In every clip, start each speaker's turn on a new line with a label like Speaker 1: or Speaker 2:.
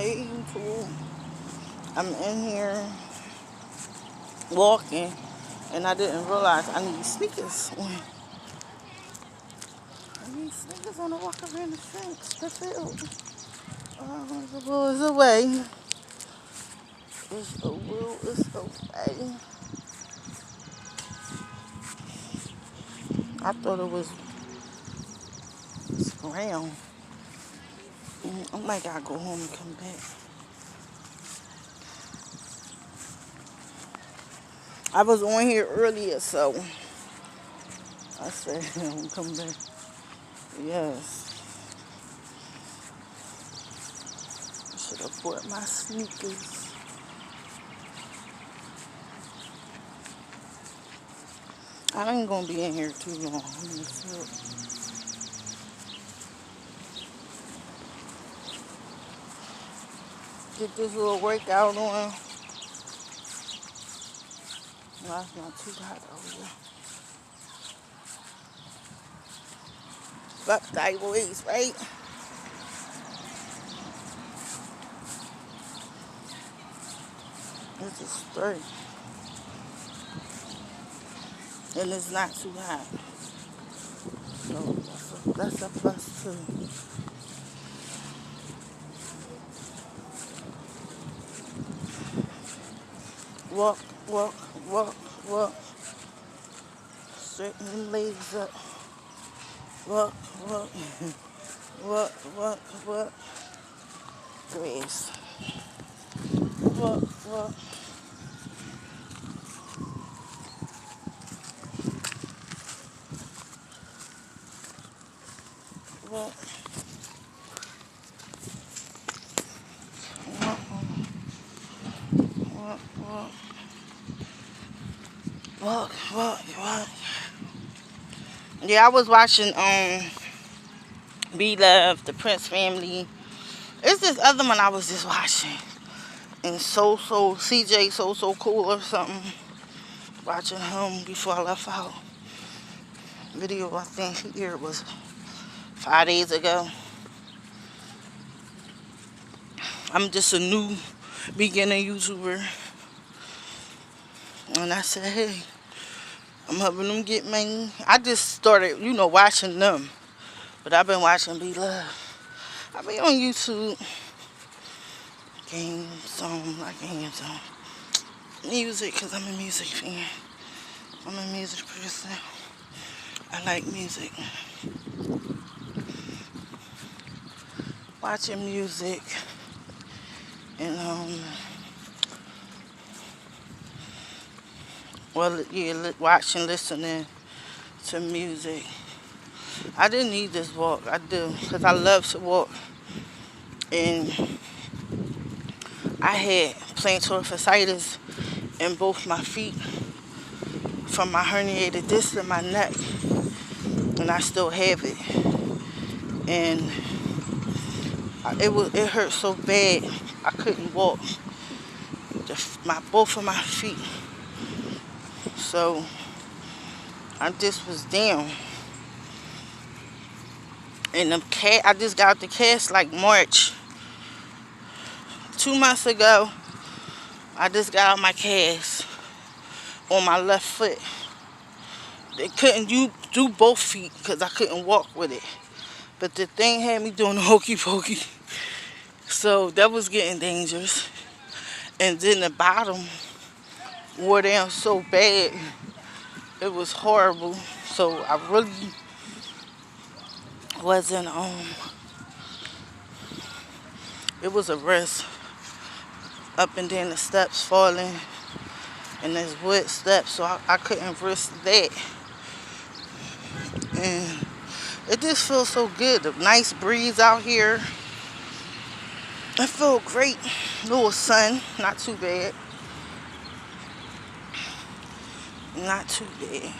Speaker 1: Hey YouTube, I'm in here walking and I didn't realize I need sneakers on. I need sneakers on to walk around the fence, the field. The ball is away. It's a will, it's away. I thought it was ground. I might gotta go home and come back. I was on here earlier, so I said I'm coming back. Yes. I should have bought my sneakers. I ain't gonna be in here too long. Get this little workout on. No, it's not too hot over here. Up sideways, right? This is straight. And it's not too hot. So that's a plus too. Walk, walk, walk, walk. Straighten them legs up. Walk, walk. Walk, walk, walk. Grace. Walk, walk. Walk. Walk, walk, walk. Walk, walk, walk. Yeah, I was watching Be Love, the Prince family. It's this other one I was just watching. And CJ so cool or something. Watching him before I left out. Video I think here was 5 days ago. I'm just a new beginner YouTuber. And I said, hey, I'm helping them get money. I just started, watching them. But I've been watching Be Love. I be on YouTube. Games on, not games on. Music, because I'm a music fan. I'm a music person. I like music. Watching music. And, watching, listening to music. I didn't need this walk. I do, because I love to walk. And I had plantar fasciitis in both my feet from my herniated disc in my neck. And I still have it. And it hurt so bad I couldn't walk. Both of my feet. So I just was down. And I just got out the cast like March. 2 months ago, I just got out my cast on my left foot. They couldn't do both feet because I couldn't walk with it. But the thing had me doing the hokey pokey. So that was getting dangerous. And then the bottom wore down so bad. It was horrible. So I really wasn't it was a risk. Up and down the steps, falling. And there's wood steps, so I couldn't risk that. And it just feels so good. A nice breeze out here. It felt great. Little sun, not too bad. Not too bad.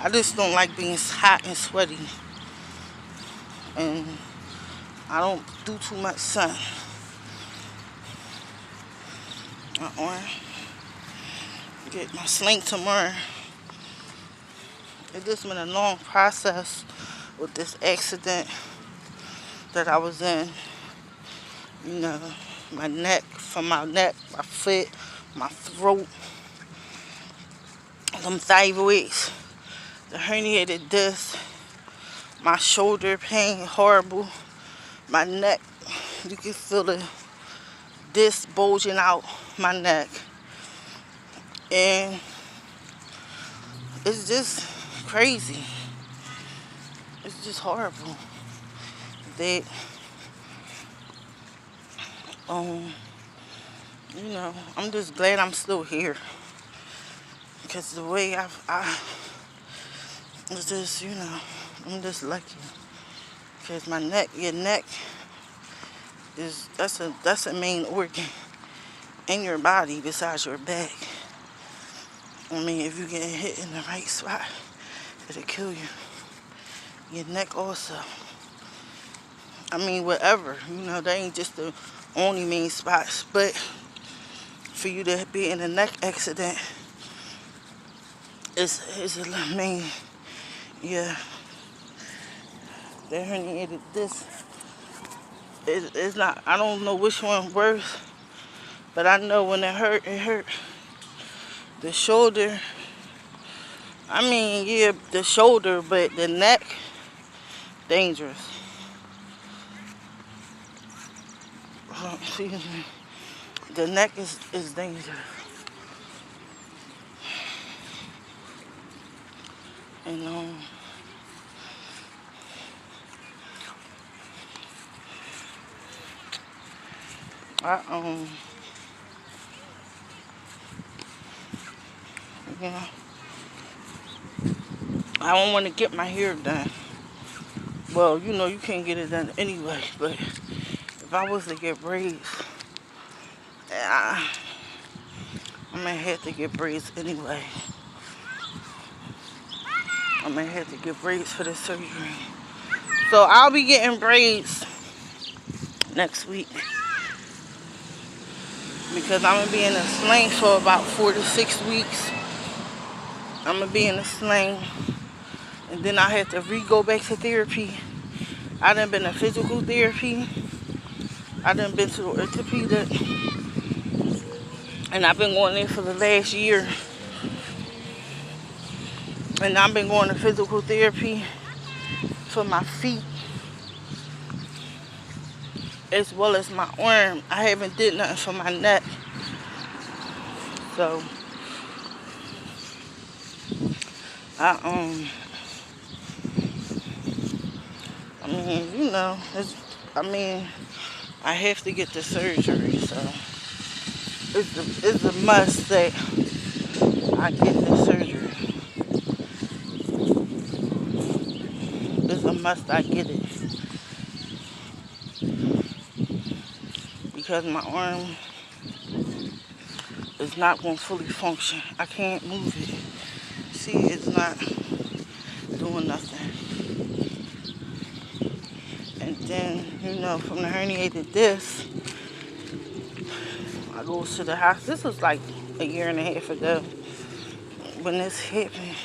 Speaker 1: I just don't like being hot and sweaty. And I don't do too much sun. Get my sling tomorrow. It just been a long process with this accident that I was in. You know, my neck, from my neck, my foot, my throat, them thyroids, the herniated disc, my shoulder pain, horrible. My neck, you can feel the disc bulging out my neck. And it's just crazy. It's just horrible that, you know, I'm just glad I'm still here. Because the way it's just, you know, I'm just lucky. Because my neck, your neck, that's a main organ in your body besides your back. I mean, if you get hit in the right spot, it'll kill you. Your neck also. I mean, whatever. You know, they ain't just the only main spots. But for you to be in a neck accident, it's a main, yeah. The herniated disc. It's not, I don't know which one worse. But I know when it hurt, it hurt. The shoulder, I mean, yeah, the shoulder, but the neck, dangerous. Excuse me. The neck is dangerous. And, yeah, I don't want to get my hair done. Well, you know, you can't get it done anyway, but if I was to get braids, I may have to get braids anyway. I may have to get braids for the surgery. So I'll be getting braids next week. Because I'm going to be in a sling for about 4 to 6 weeks. I'm going to be in a sling. And then I have to go back to therapy. I done been to physical therapy. I done been to the orthopedic. And I've been going there for the last year. And I've been going to physical therapy for my feet, as well as my arm. I haven't did nothing for my neck. So, I mean, you know, I have to get the surgery, so it's a must that I get the surgery. It's a must I get it. Because my arm is not going to fully function. I can't move it. See, it's not doing nothing. And then, you know, from the herniated disc, I go to the hospital. This was like a year and a half ago when this hit me.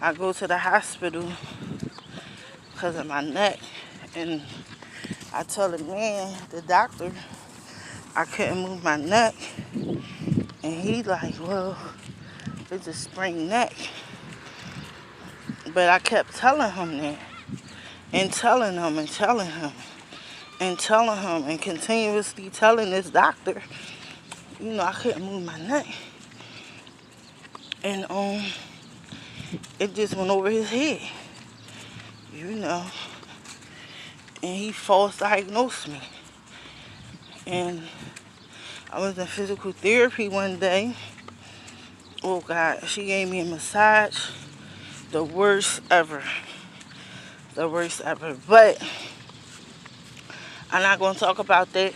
Speaker 1: I go to the hospital because of my neck, and I tell the man, the doctor, I couldn't move my neck, and he like, well, it's a sprained neck. But I kept telling him that, and telling him, and telling him, and telling him, and continuously telling this doctor, you know, I couldn't move my neck. And it just went over his head, you know. And he false diagnosed me. And I was in physical therapy one day. Oh God, she gave me a massage. The worst ever. The worst ever. But I'm not going to talk about that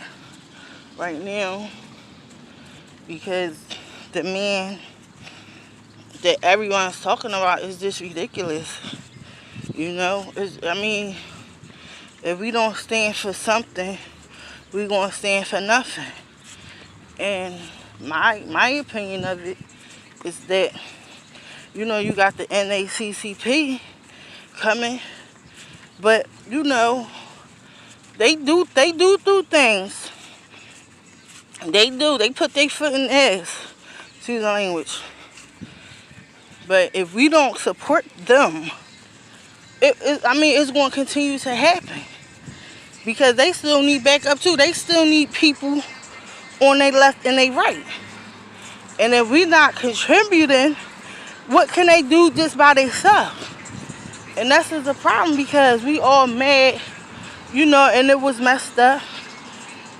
Speaker 1: right now, because the man that everyone's talking about is just ridiculous. You know, I mean, if we don't stand for something, we're going to stand for nothing. And my opinion of it is that, you know, you got the NACCP coming, but, you know, They do things. They put their foot in the ass. Excuse the language. But if we don't support them, it's going to continue to happen. Because they still need backup too. They still need people on their left and their right. And if we not contributing, what can they do just by themselves? And that's just the problem, because we all mad, and it was messed up.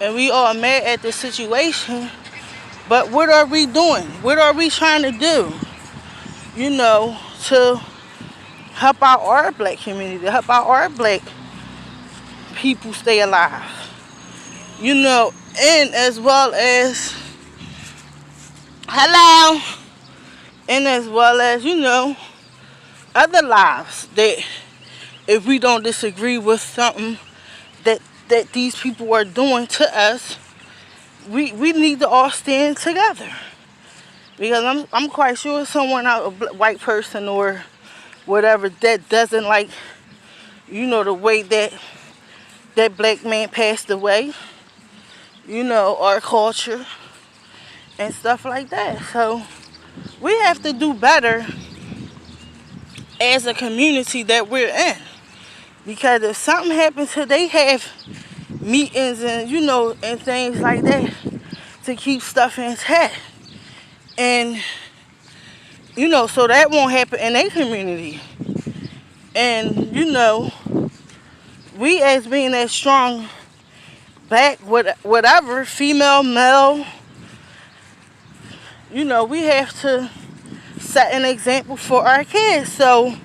Speaker 1: And we all mad at the situation. But what are we doing? What are we trying to do? To help out our black community, to help out our black people stay alive. And as well as, hello, and as well as, other lives, that if we don't disagree with something that these people are doing to us, we need to all stand together. Because I'm quite sure someone out, a white person or whatever, that doesn't like, the way that black man passed away, our culture and stuff like that. So we have to do better as a community that we're in. Because if something happens here, they have meetings and, and things like that to keep stuff intact. And, so that won't happen in their community. And, we as being that strong, black, whatever, female, male, we have to set an example for our kids. So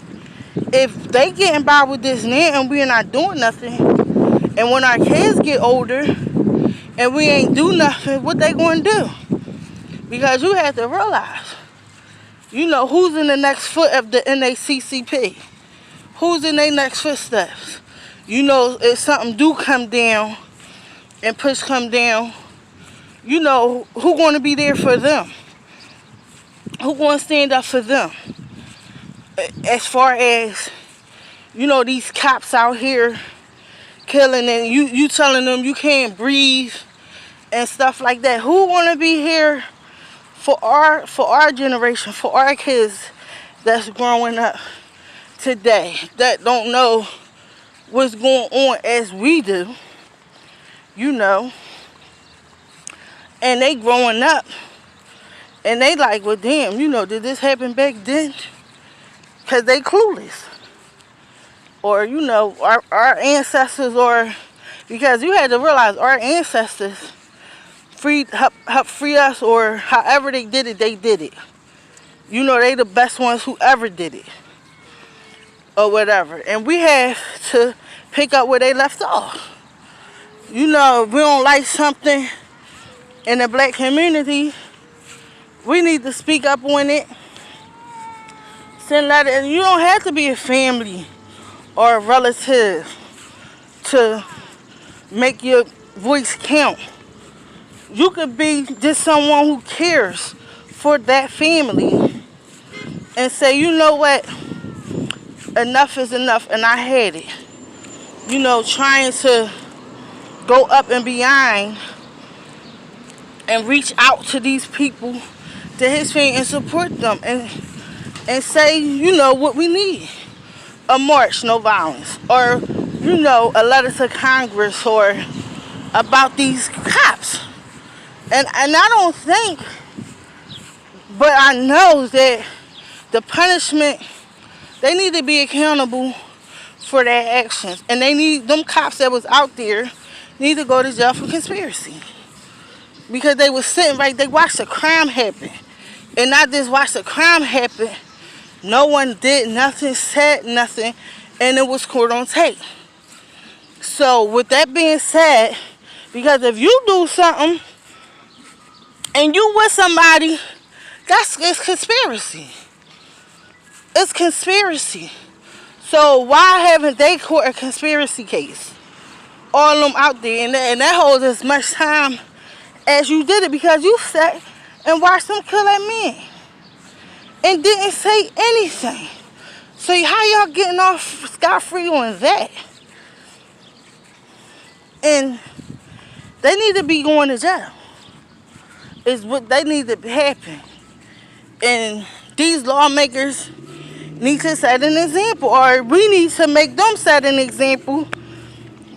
Speaker 1: if they getting by with this now and we're not doing nothing, and when our kids get older and we ain't do nothing, what they going to do? Because you have to realize, who's in the next foot of the NACCP? Who's in their next footsteps? If something do come down and push come down, who going to be there for them? Who going to stand up for them? As far as, these cops out here killing, and you telling them you can't breathe and stuff like that. Who want to be here for our generation, for our kids that's growing up today, that don't know what's going on as we do, and they growing up and they like, well, damn, did this happen back then? Because they clueless. Or, our ancestors, or because you had to realize our ancestors help free us, or however they did it, they did it. They the best ones who ever did it, or whatever. And we have to pick up where they left off. If we don't like something in the black community, we need to speak up on it. Send letters. And you don't have to be a family or a relative to make your voice count. You could be just someone who cares for that family and say, you know what, enough is enough, and I had it. Trying to go up and beyond and reach out to these people, to his family, and support them, and say, what we need. A march, no violence. Or, a letter to Congress or about these cops. And I don't think, but I know that the punishment, they need to be accountable for their actions. And them cops that was out there need to go to jail for conspiracy. Because they was sitting right, they watched a crime happen. And not just watched a crime happen, no one did nothing, said nothing, and it was caught on tape. So with that being said, because if you do something and you with somebody, it's conspiracy. It's conspiracy. So why haven't they caught a conspiracy case? All of them out there, and that holds as much time as you did it, because you sat and watched them kill that man and didn't say anything. So how y'all getting off scot-free on that? And they need to be going to jail. Is what they need to happen. And these lawmakers need to set an example, or we need to make them set an example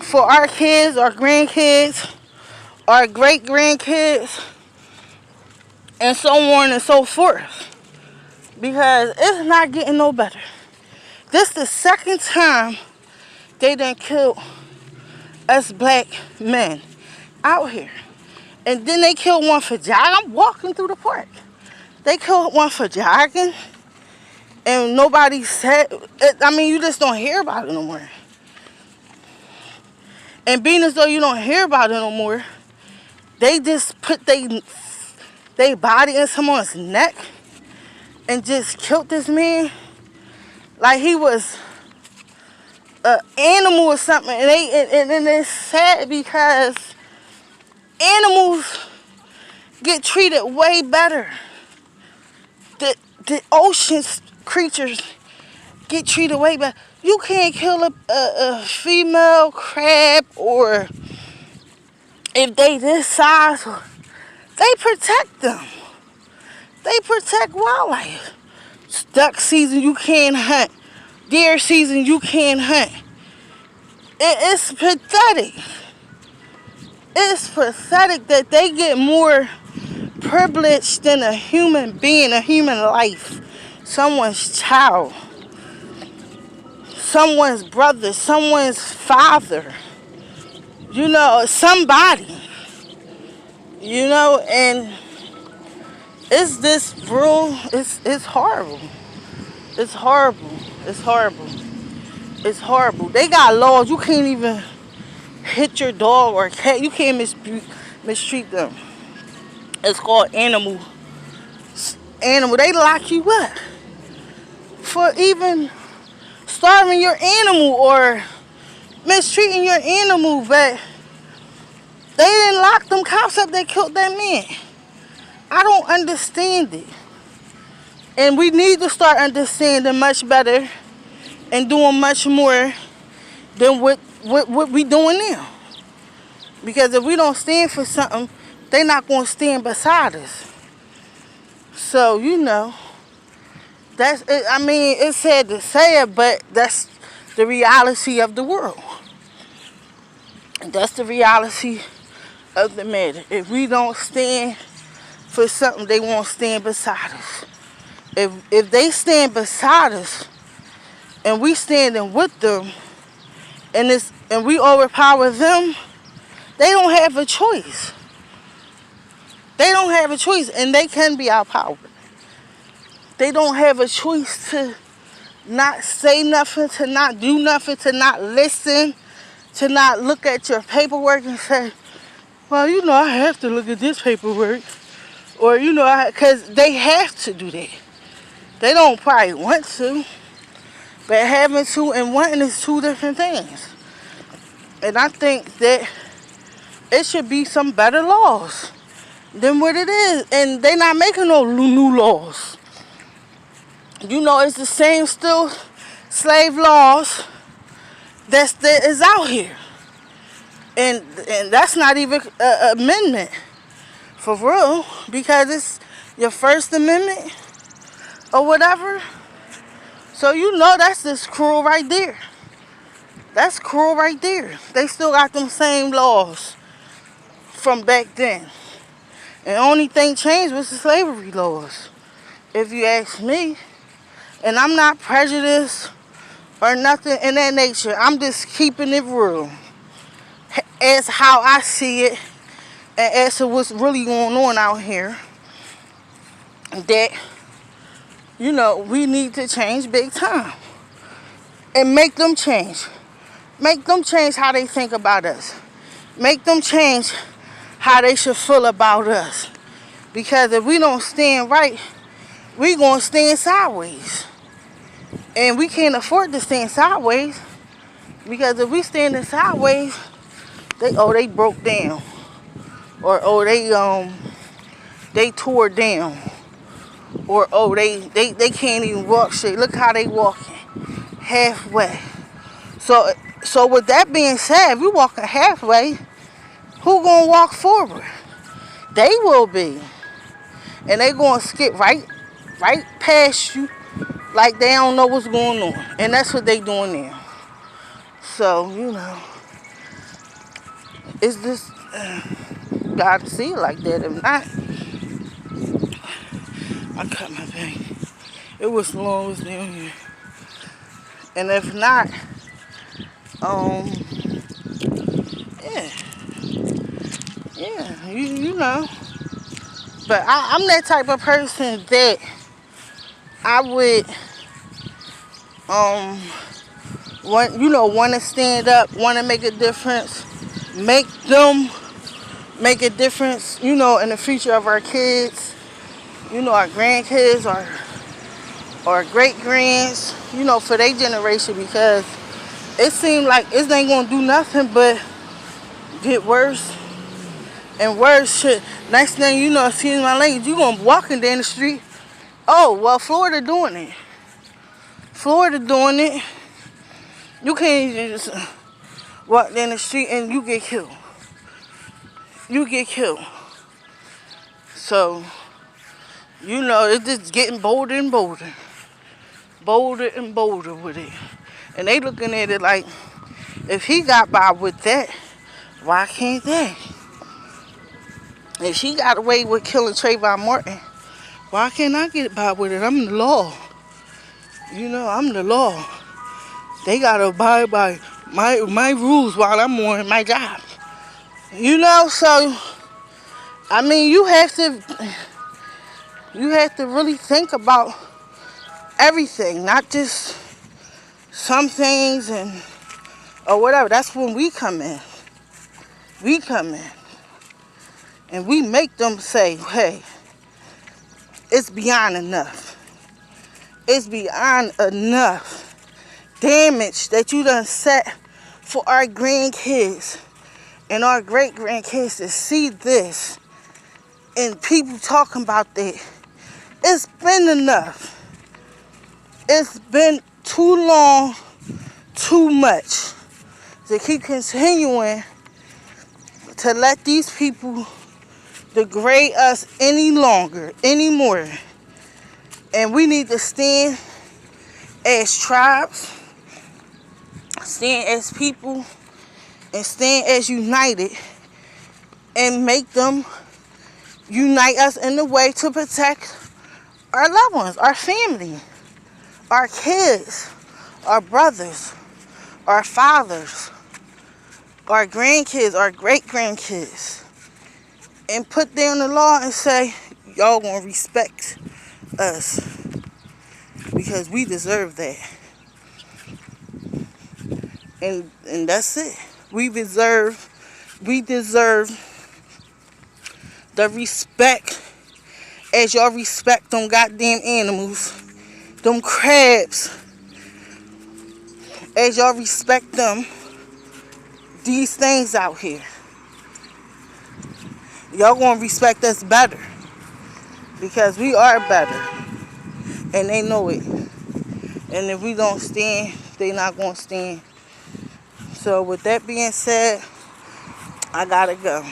Speaker 1: for our kids, our grandkids, our great grandkids, and so on and so forth. Because it's not getting no better. This the second time they done killed us black men out here. And then they killed one for jogging. I'm walking through the park. They killed one for jogging. And nobody said, I mean, you just don't hear about it no more. And being as though you don't hear about it no more, they just put they body in someone's neck and just killed this man like he was an animal or something. And it's sad because animals get treated way better. The ocean creatures get treated way better. You can't kill a female crab, or if they this size, they protect them. They protect wildlife. Duck season, you can't hunt. Deer season, you can't hunt. It's pathetic. It's pathetic that they get more privilege than a human being, a human life, someone's child, someone's brother, someone's father, somebody, and it's this real, it's horrible. It's horrible. It's horrible. It's horrible. They got laws. You can't even hit your dog or cat. You can't mistreat them. It's called animal. They lock you up for even starving your animal or mistreating your animal. But they didn't lock them cops up that killed that man. I don't understand it. And we need to start understanding much better and doing much more than what we doing now. Because if we don't stand for something, they're not going to stand beside us. So, that's it. I mean, it's sad to say it, but that's the reality of the world. That's the reality of the matter. If we don't stand for something, they won't stand beside us. If they stand beside us and we standing with them and we overpower them, they don't have a choice. They don't have a choice, and they can be outpowered. They don't have a choice to not say nothing, to not do nothing, to not listen, to not look at your paperwork and say, well, I have to look at this paperwork. Or, because they have to do that. They don't probably want to. But having to and wanting is two different things. And I think that it should be some better laws than what it is. And they're not making no new laws. It's the same still slave laws that is out here. And that's not even an amendment for real, because it's your First Amendment or whatever. So that's just cruel right there. That's cruel right there. They still got them same laws from back then. And the only thing changed was the slavery laws, if you ask me. And I'm not prejudiced or nothing in that nature. I'm just keeping it real as how I see it and as to what's really going on out here. That, we need to change big time. And make them change. Make them change how they think about us. Make them change how they should feel about us. Because if we don't stand right, we going to stand sideways. And we can't afford to stand sideways. Because if we standing sideways, they broke down. Or they tore down. Or they can't even walk straight. Look how they walking. Halfway. So So with that being said, if we walking halfway, who gonna walk forward? They will be. And they gonna skip right past you like they don't know what's going on. And that's what they doing now. So, it's just gotta see it like that. If not, I cut my thing. It was long as down here. And if not, yeah. Yeah, you know. But I'm that type of person that I would want to stand up, want to make a difference, make them make a difference, in the future of our kids, our grandkids, or great grands, for their generation, because it seems like it ain't gonna do nothing but get worse and worse. Shit. Next thing you know, excuse my language, you gonna walking down the street. Oh well, Florida doing it. Florida doing it. You can't just walk down the street and you get killed. You get killed. So, it's just getting bolder and bolder. Bolder and bolder with it. And they looking at it like, if he got by with that, why can't they? If she got away with killing Trayvon Martin, why can't I get by with it? I'm the law. I'm the law. They gotta abide by my rules while I'm on my job. So I mean, you have to really think about everything, not just some things or whatever. That's when we come in. We come in and we make them say, hey, it's beyond enough. It's beyond enough damage that you done set for our grandkids and our great grandkids to see this and people talking about that. It's been enough. It's been too long, too much to keep continuing to let these people degrade us any longer, anymore. And we need to stand as tribes, stand as people, and stand as united, and make them unite us in a way to protect our loved ones, our family, our kids, our brothers, our fathers, our grandkids, our great-grandkids, and put down the law and say, y'all gonna respect us because we deserve that. And that's it. We deserve the respect as y'all respect them goddamn animals, them crabs, as y'all respect them, these things out here. Y'all gonna respect us better because we are better, and they know it. And if we don't stand, they not gonna stand. So with that being said, I gotta go.